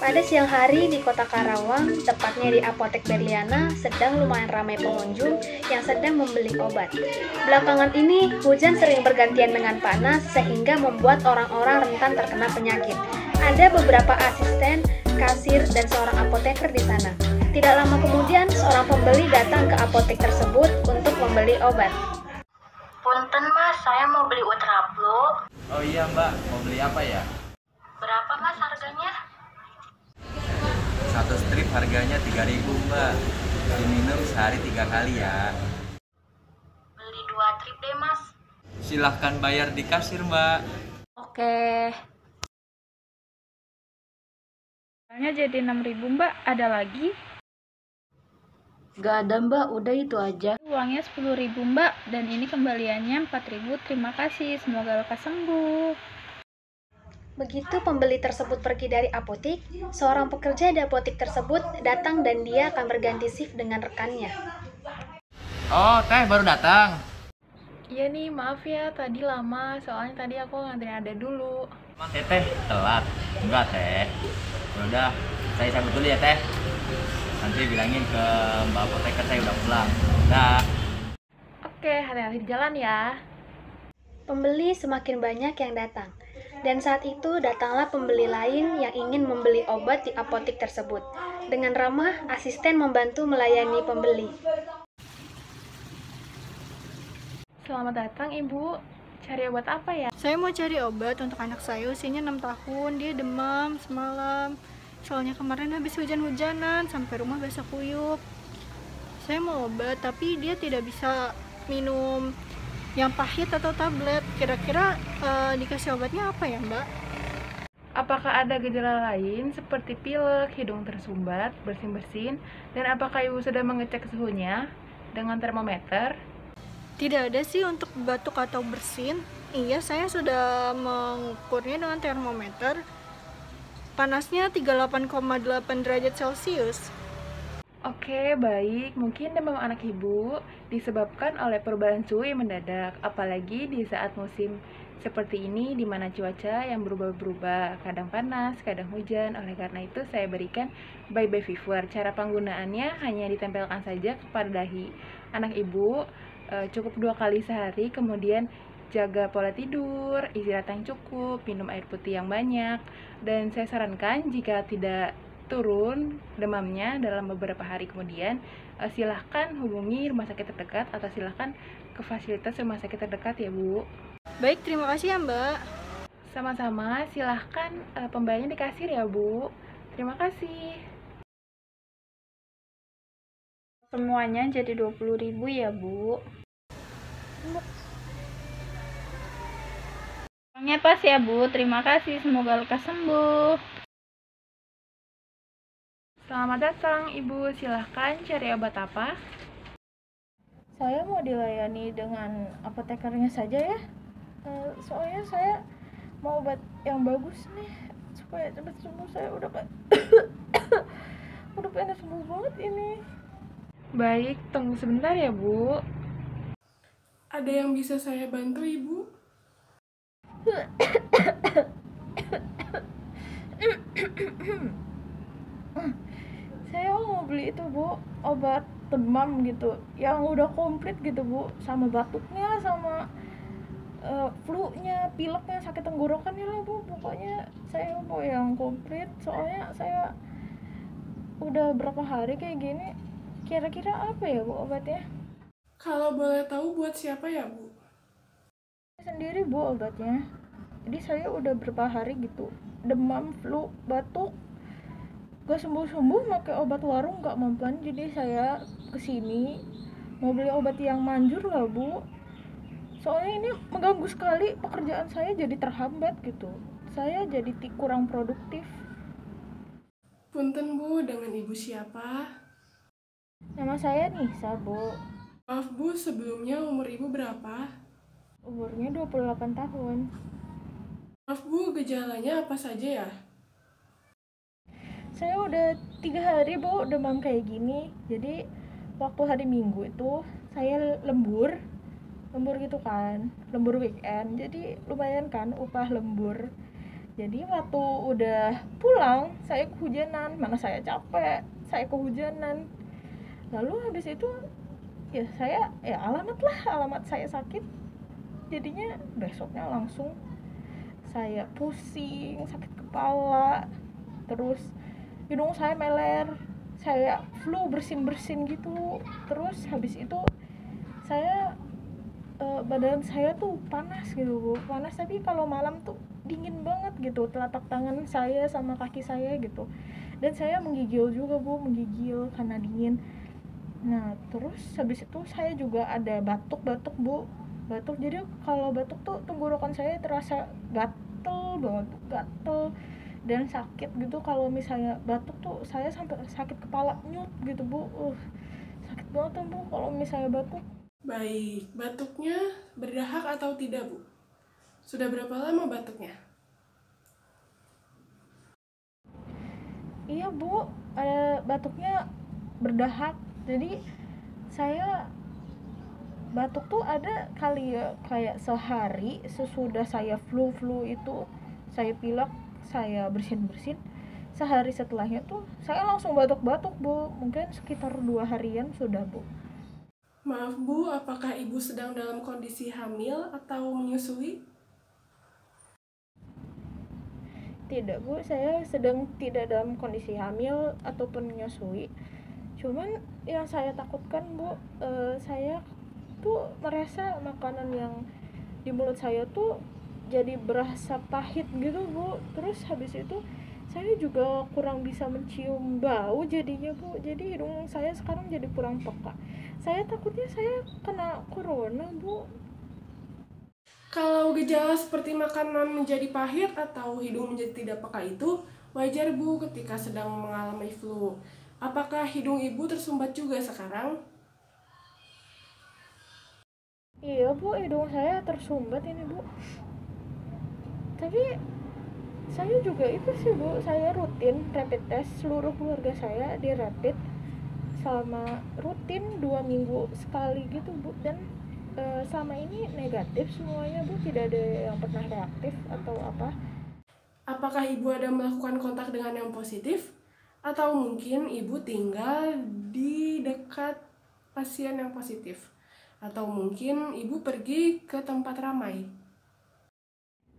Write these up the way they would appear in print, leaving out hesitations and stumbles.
Pada siang hari di kota Karawang, tepatnya di Apotek Berliana, sedang lumayan ramai pengunjung yang sedang membeli obat. Belakangan ini, hujan sering bergantian dengan panas sehingga membuat orang-orang rentan terkena penyakit. Ada beberapa asisten, kasir, dan seorang apoteker di sana. Tidak lama kemudian, seorang pembeli datang ke apotek tersebut untuk membeli obat. Punten mas, saya mau beli Ultraplo. Oh iya mbak, mau beli apa ya? Berapa mas harganya? Satu strip harganya 3.000 mbak. Diminum sehari 3 kali ya. Beli 2 trip deh mas. Silahkan bayar di kasir mbak. Oke. Harganya jadi 6.000 mbak, ada lagi? Gak ada mbak, udah itu aja. Uangnya 10.000 mbak, dan ini kembaliannya 4.000. Terima kasih, semoga lekas sembuh. Begitu pembeli tersebut pergi dari apotik, seorang pekerja di apotik tersebut datang dan dia akan berganti shift dengan rekannya. Oh teh baru datang. Iya nih, maaf ya, tadi lama, soalnya tadi aku ngantri ada dulu. Emang teteh telat? Enggak teh. Udah, saya cabut dulu ya teh. Nanti bilangin ke mbak apoteker saya udah pulang. Dah. Oke, hati-hati di jalan ya. Pembeli semakin banyak yang datang, dan saat itu datanglah pembeli lain yang ingin membeli obat di apotik tersebut. Dengan ramah, asisten membantu melayani pembeli. Selamat datang ibu, cari obat apa ya? Saya mau cari obat untuk anak saya usianya 6 tahun, dia demam semalam. Soalnya kemarin habis hujan-hujanan, sampai rumah basah kuyup. Saya mau obat, tapi dia tidak bisa minum yang pahit atau tablet. Kira-kira dikasih obatnya apa ya mbak? Apakah ada gejala lain seperti pilek, hidung tersumbat, bersin-bersin, dan apakah ibu sudah mengecek suhunya dengan termometer? Tidak ada sih untuk batuk atau bersin. Iya, saya sudah mengukurnya dengan termometer. Panasnya 38,8 derajat Celcius. Oke, baik. Mungkin demam anak ibu disebabkan oleh perubahan suhu yang mendadak, apalagi di saat musim seperti ini di mana cuaca yang berubah-berubah, kadang panas, kadang hujan. Oleh karena itu saya berikan bye-bye fever. Cara penggunaannya hanya ditempelkan saja kepada dahi anak ibu, cukup 2 kali sehari, kemudian jaga pola tidur, istirahat yang cukup, minum air putih yang banyak, dan saya sarankan jika tidak turun demamnya dalam beberapa hari kemudian, silahkan hubungi rumah sakit terdekat atau silahkan ke fasilitas rumah sakit terdekat ya Bu. Baik, terima kasih ya mbak. Sama-sama, silahkan pembayarannya di kasir ya Bu. Terima kasih. Semuanya jadi 20.000 ya Bu. Uangnya pas ya Bu, terima kasih, semoga lekas sembuh. Selamat datang Ibu, silahkan cari obat apa? Saya mau dilayani dengan apotekernya saja ya. Soalnya saya mau obat yang bagus nih supaya cepat sembuh. Saya udah udah pengen sembuh banget ini. Baik, tunggu sebentar ya Bu. Ada yang bisa saya bantu, Ibu? Saya mau beli itu Bu, obat demam gitu yang udah komplit gitu Bu, sama batuknya, sama flu-nya, pileknya, sakit tenggorokannya lah Bu. Pokoknya saya mau yang komplit, soalnya saya udah berapa hari kayak gini. Kira-kira apa ya Bu obatnya? Kalau boleh tahu buat siapa ya, Bu? Sendiri Bu obatnya. Jadi saya udah berapa hari gitu demam, flu, batuk, gak sembuh-sembuh, pakai obat warung gak mempan. Jadi saya kesini mau beli obat yang manjur lah Bu, soalnya ini mengganggu sekali pekerjaan saya, jadi terhambat gitu. Saya jadi kurang produktif. Punten, Bu, dengan Ibu siapa? Nama saya Nisa Bu. Maaf, Bu, sebelumnya umur Ibu berapa? Umurnya 28 tahun. Maaf, Bu, gejalanya apa saja ya? Saya udah 3 hari Bu demam kayak gini. Jadi waktu hari Minggu itu saya lembur gitu kan, lembur weekend. Jadi lumayan kan upah lembur. Jadi waktu udah pulang saya kehujanan, mana saya capek, saya kehujanan. Lalu habis itu ya saya alamat saya sakit. Jadinya besoknya langsung saya pusing, sakit kepala, terus hidung saya meler, saya flu bersin gitu. Terus habis itu saya badan saya tuh panas gitu Bu, panas, tapi kalau malam tuh dingin banget gitu telapak tangan saya sama kaki saya gitu. Dan saya menggigil juga Bu, menggigil karena dingin. Nah terus habis itu saya juga ada batuk Bu, batuk. Jadi kalau batuk tuh tenggorokan saya terasa gatel banget, gatel dan sakit gitu. Kalau misalnya batuk tuh saya sampai sakit kepala nyut gitu Bu. Sakit banget tuh Bu kalau misalnya batuk. Baik, batuknya berdahak atau tidak, Bu? Sudah berapa lama batuknya? Iya Bu, batuknya berdahak. Jadi saya batuk tuh ada kali ya kayak sehari sesudah saya flu itu saya pilek, saya bersin, sehari setelahnya tuh saya langsung batuk-batuk Bu. Mungkin sekitar 2 harian sudah Bu. Maaf Bu, apakah Ibu sedang dalam kondisi hamil atau menyusui? Tidak Bu, saya sedang tidak dalam kondisi hamil ataupun menyusui. Cuman yang saya takutkan Bu, saya tuh merasa makanan yang di mulut saya tuh jadi berasa pahit gitu Bu. Terus habis itu saya juga kurang bisa mencium bau jadinya Bu. Jadi hidung saya sekarang jadi kurang peka. Saya takutnya saya kena corona Bu. Kalau gejala seperti makanan menjadi pahit atau hidung menjadi tidak peka itu wajar Bu ketika sedang mengalami flu. Apakah hidung Ibu tersumbat juga sekarang? Iya Bu, hidung saya tersumbat ini Bu. Tapi saya juga itu sih Bu, saya rutin rapid test, seluruh keluarga saya di rapid selama rutin 2 minggu sekali gitu Bu. Dan selama ini negatif semuanya Bu, tidak ada yang pernah reaktif atau apa. Apakah Ibu ada melakukan kontak dengan yang positif? Atau mungkin Ibu tinggal di dekat pasien yang positif? Atau mungkin Ibu pergi ke tempat ramai?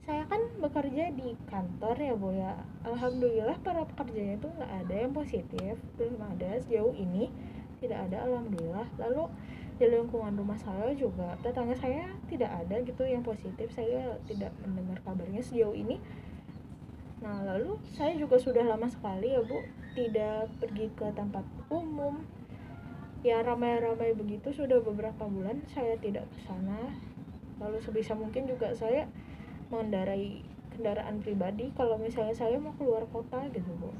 Saya kan bekerja di kantor ya Bu ya. Alhamdulillah para pekerjanya itu nggak ada yang positif, belum ada sejauh ini, tidak ada alhamdulillah. Lalu di lingkungan rumah saya juga tetangga saya tidak ada gitu yang positif, saya tidak mendengar kabarnya sejauh ini. Nah lalu saya juga sudah lama sekali ya Bu tidak pergi ke tempat umum ya, ramai-ramai begitu, sudah beberapa bulan saya tidak ke sana. Lalu sebisa mungkin juga saya mengendarai kendaraan pribadi kalau misalnya saya mau keluar kota gitu Bu.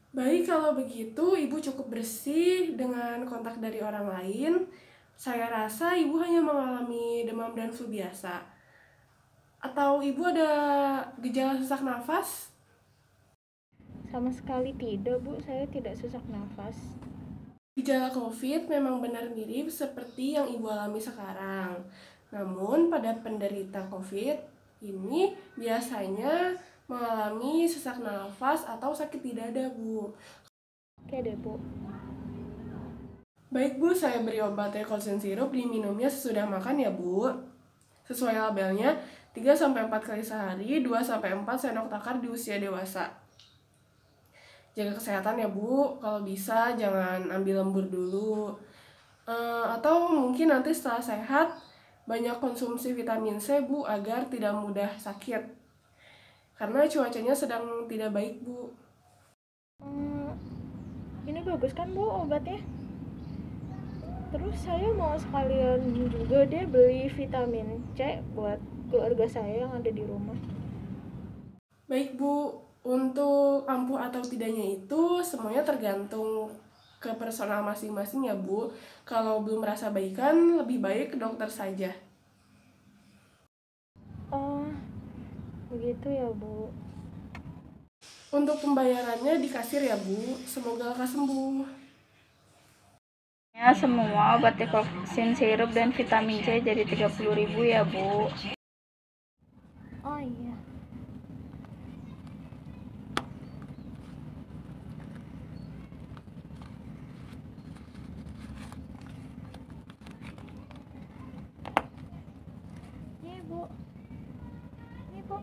Baik, kalau begitu Ibu cukup bersih dengan kontak dari orang lain. Saya rasa Ibu hanya mengalami demam dan flu biasa. Atau Ibu ada gejala sesak nafas? Sama sekali tidak Bu, saya tidak sesak nafas. Gejala COVID memang benar mirip seperti yang Ibu alami sekarang. Namun pada penderita COVID ini biasanya mengalami sesak nafas atau sakit di dada Bu. Oke deh Bu. Baik Bu, saya beri obat Recolsin sirup, diminumnya sesudah makan ya Bu. Sesuai labelnya 3-4 kali sehari, 2-4 sendok takar di usia dewasa. Jaga kesehatan ya Bu, kalau bisa jangan ambil lembur dulu. Atau mungkin nanti setelah sehat banyak konsumsi vitamin C Bu agar tidak mudah sakit. Karena cuacanya sedang tidak baik Bu. Ini bagus kan Bu obatnya? Terus saya mau sekalian juga deh beli vitamin C buat keluarga saya yang ada di rumah. Baik Bu, untuk ampuh atau tidaknya itu semuanya tergantung ke personal masing-masing ya Bu. Kalau belum merasa baikan, lebih baik ke dokter saja. Oh, begitu ya Bu. Untuk pembayarannya di kasir ya Bu. Semoga lekas sembuh. Ya, semua obat Recolsin sirup dan vitamin C jadi 30.000 ya Bu. Oh iya, Bu. Ini Bu.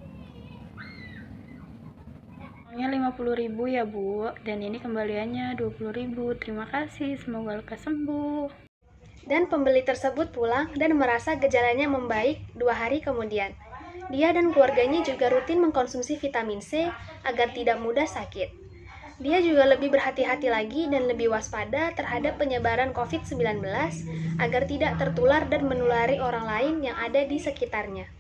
Uangnya 50.000 ya Bu, dan ini kembaliannya 20.000. Terima kasih, semoga lekas sembuh. Dan pembeli tersebut pulang dan merasa gejalanya membaik 2 hari kemudian. Dia dan keluarganya juga rutin mengkonsumsi vitamin C agar tidak mudah sakit. Dia juga lebih berhati-hati lagi dan lebih waspada terhadap penyebaran COVID-19 agar tidak tertular dan menulari orang lain yang ada di sekitarnya.